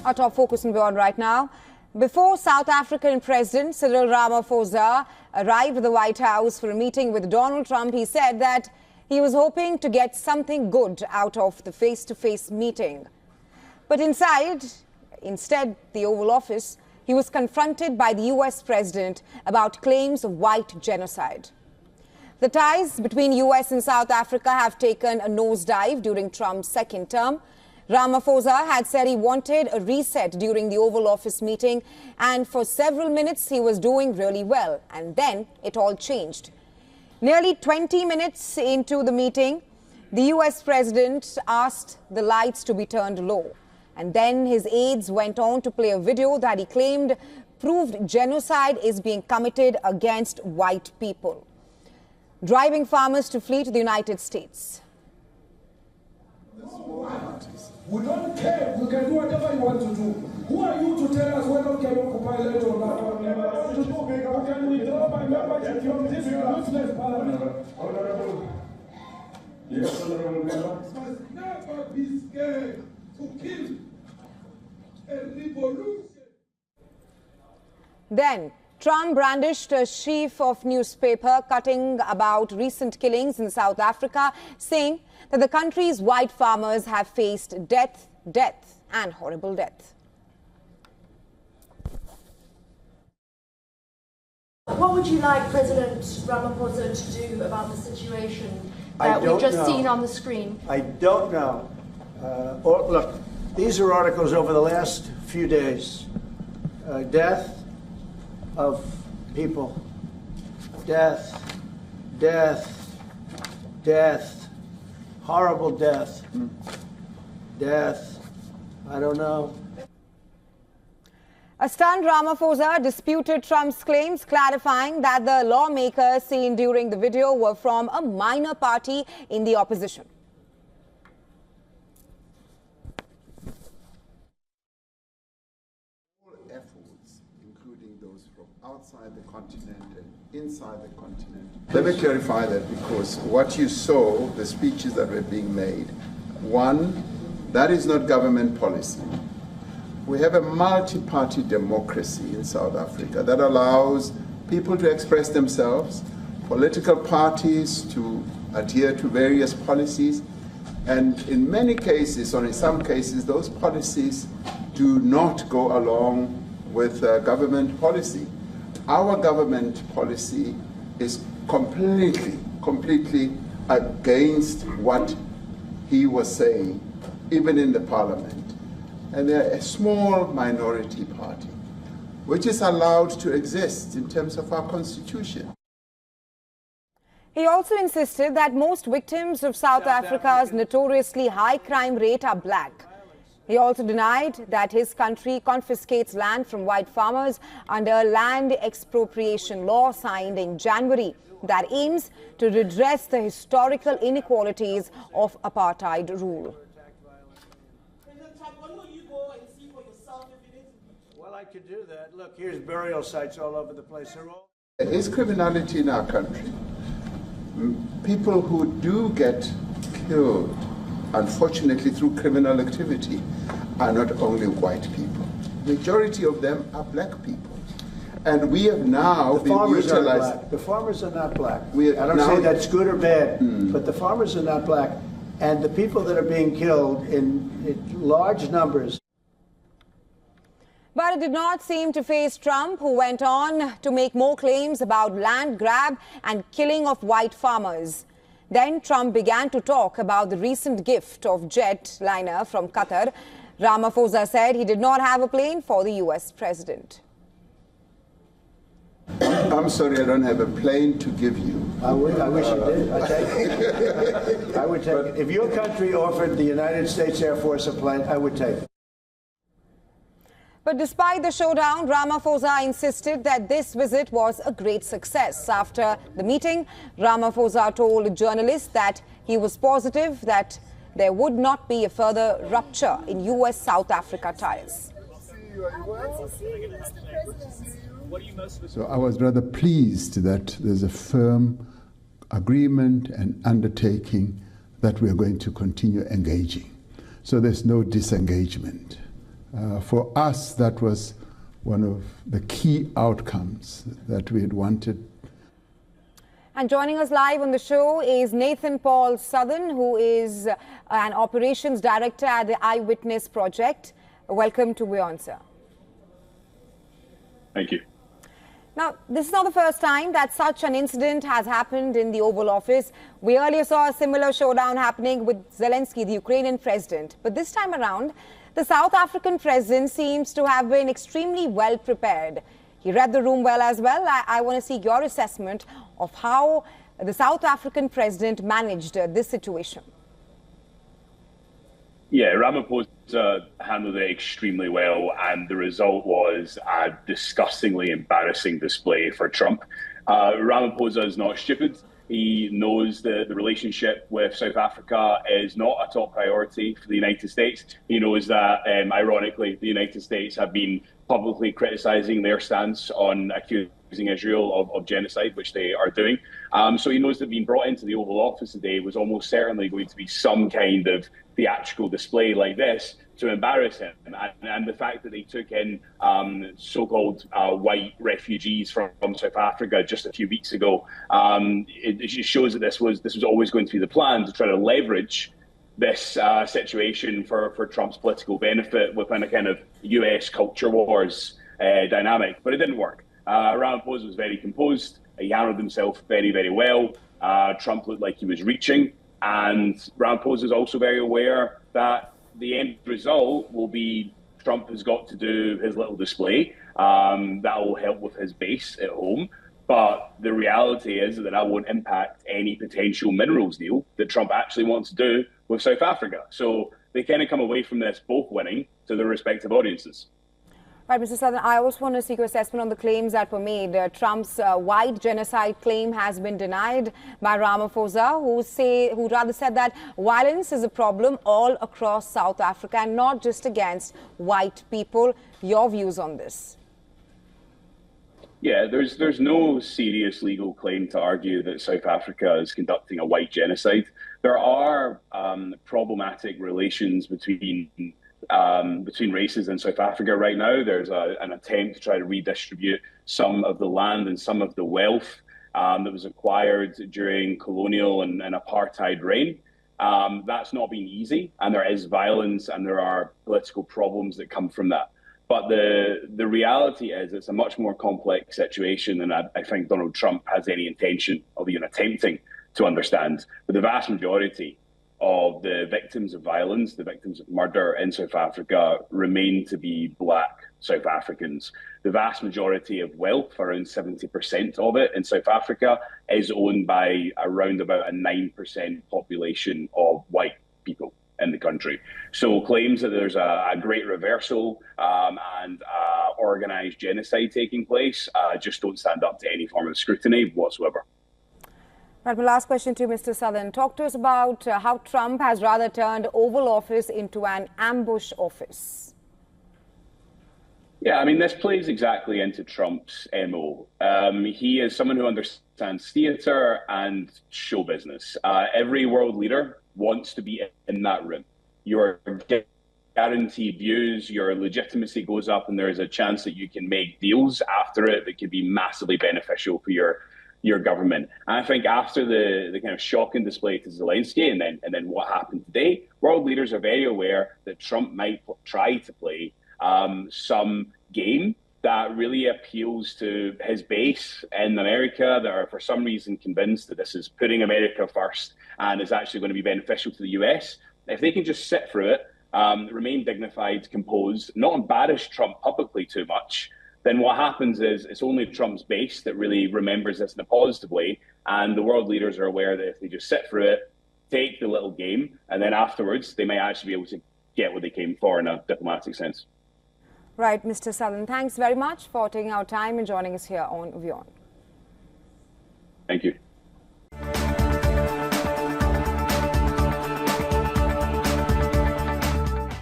Our top focus and beyond right now. Before South African President Cyril Ramaphosa arrived at the White House for a meeting with Donald Trump, he said that he was hoping to get something good out of the face-to-face meeting. But instead, the Oval Office, he was confronted by the US President about claims of white genocide. The ties between US and South Africa have taken a nosedive during Trump's second term. Ramaphosa had said he wanted a reset during the Oval Office meeting, and for several minutes he was doing really well, and then it all changed. Nearly 20 minutes into the meeting, the US President asked the lights to be turned low, and then his aides went on to play a video that he claimed proved genocide is being committed against white people, driving farmers to flee to the United States. We don't care. We can do whatever you want to do. Who are you to tell us whether we can occupy land or not? Can we draw my membership from this useless parliament? Yes, honorable member. Must never be scared to kill a revolution. Then Trump brandished a sheaf of newspaper cutting about recent killings in South Africa, saying that the country's white farmers have faced death, and horrible death. What would you like President Ramaphosa to do about the situation that we've just seen on the screen? I don't know. Look, these are articles over the last few days. Death of people. Death. Horrible death. Death. I don't know. A stunned Ramaphosa disputed Trump's claims, clarifying that the lawmakers seen during the video were from a minor party in the opposition. All efforts, including those from outside the continent and inside the continent. Let me clarify that, because what you saw, the speeches that were being made, one, that is not government policy. We have a multi-party democracy in South Africa that allows people to express themselves, political parties to adhere to various policies, and in many cases, or in some cases, those policies do not go along with government policy. Our government policy is completely against what he was saying, even in the parliament. And they're a small minority party, which is allowed to exist in terms of our constitution. He also insisted that most victims of South Africa's notoriously high crime rate are black. He also denied that his country confiscates land from white farmers under a land expropriation law signed in January that aims to redress the historical inequalities of apartheid rule. Well, I could do that. Look, here's burial sites all over the place. There is criminality in our country. People who do get killed, unfortunately, through criminal activity, are not only white people. Majority of them are black people. And we have now been utilized. The farmers are not black. I don't say that's good or bad, but the farmers are not black. And the people that are being killed in large numbers. But it did not seem to faze Trump, who went on to make more claims about land grab and killing of white farmers. Then Trump began to talk about the recent gift of jetliner from Qatar. Ramaphosa said he did not have a plane for the US president. I'm sorry, I don't have a plane to give you. I wish you did. I'd take it. I would take it. If your country offered the United States Air Force a plane, I would take it. But despite the showdown, Ramaphosa insisted that this visit was a great success. After the meeting, Ramaphosa told journalists that he was positive that there would not be a further rupture in US-South Africa ties. So I was rather pleased that there's a firm agreement and undertaking that we are going to continue engaging. So there's no disengagement. For us, that was one of the key outcomes that we had wanted. And joining us live on the show is Nathan Paul Southern, who is an operations director at the Eyewitness Project. Welcome to WION, sir. Thank you. Now, this is not the first time that such an incident has happened in the Oval Office. We earlier saw a similar showdown happening with Zelensky, the Ukrainian president. But this time around, the South African president seems to have been extremely well prepared. He read the room well as well. I want to see your assessment of how the South African president managed this situation. Yeah, Ramaphosa handled it extremely well, and the result was a disgustingly embarrassing display for Trump. Ramaphosa is not stupid. He knows that the relationship with South Africa is not a top priority for the United States. He knows that, ironically, the United States have been publicly criticizing their stance on accusing Israel of genocide, which they are doing. So he knows that being brought into the Oval Office today was almost certainly going to be some kind of theatrical display like this to embarrass him. And the fact that they took in so-called white refugees from South Africa just a few weeks ago, it shows that this was always going to be the plan, to try to leverage this situation for Trump's political benefit within a kind of US culture wars dynamic. But it didn't work. Ramaphosa was very composed. He handled himself very, very well. Trump looked like he was reaching. And Ramaphosa is also very aware that the end result will be Trump has got to do his little display. That will help with his base at home. But the reality is that won't impact any potential minerals deal that Trump actually wants to do with South Africa. So they kind of come away from this both winning to their respective audiences. Right, Mr. Southern, I also want to seek your assessment on the claims that were made. Trump's white genocide claim has been denied by Ramaphosa, who rather said that violence is a problem all across South Africa and not just against white people. Your views on this? Yeah, there's no serious legal claim to argue that South Africa is conducting a white genocide. There are problematic relations between races in South Africa right now. There's an attempt to try to redistribute some of the land and some of the wealth that was acquired during colonial and apartheid reign. That's not been easy, and there is violence and there are political problems that come from that. But the reality is it's a much more complex situation than I think Donald Trump has any intention of even attempting to understand. But the vast majority of the victims of violence, the victims of murder in South Africa, remain to be black South Africans. The vast majority of wealth, around 70% of it in South Africa, is owned by around about a 9% population of white people in the country. So claims that there's a great reversal and organized genocide taking place just don't stand up to any form of scrutiny whatsoever. Right, my last question to you, Mr. Southern. Talk to us about how Trump has rather turned Oval Office into an ambush office. Yeah, I mean, this plays exactly into Trump's MO. He is someone who understands theater and show business. Every world leader wants to be in that room. Your guaranteed views, your legitimacy goes up, and there is a chance that you can make deals after it that could be massively beneficial for your government. And I think after the kind of shocking display to Zelensky and then what happened today, world leaders are very aware that Trump might try to play some game that really appeals to his base in America that are for some reason convinced that this is putting America first and is actually going to be beneficial to the US. If they can just sit through it, remain dignified, composed, not embarrass Trump publicly too much, then what happens is it's only Trump's base that really remembers this in a positive way. And the world leaders are aware that if they just sit through it, take the little game, and then afterwards, they may actually be able to get what they came for in a diplomatic sense. Right, Mr. Southern, thanks very much for taking our time and joining us here on WION.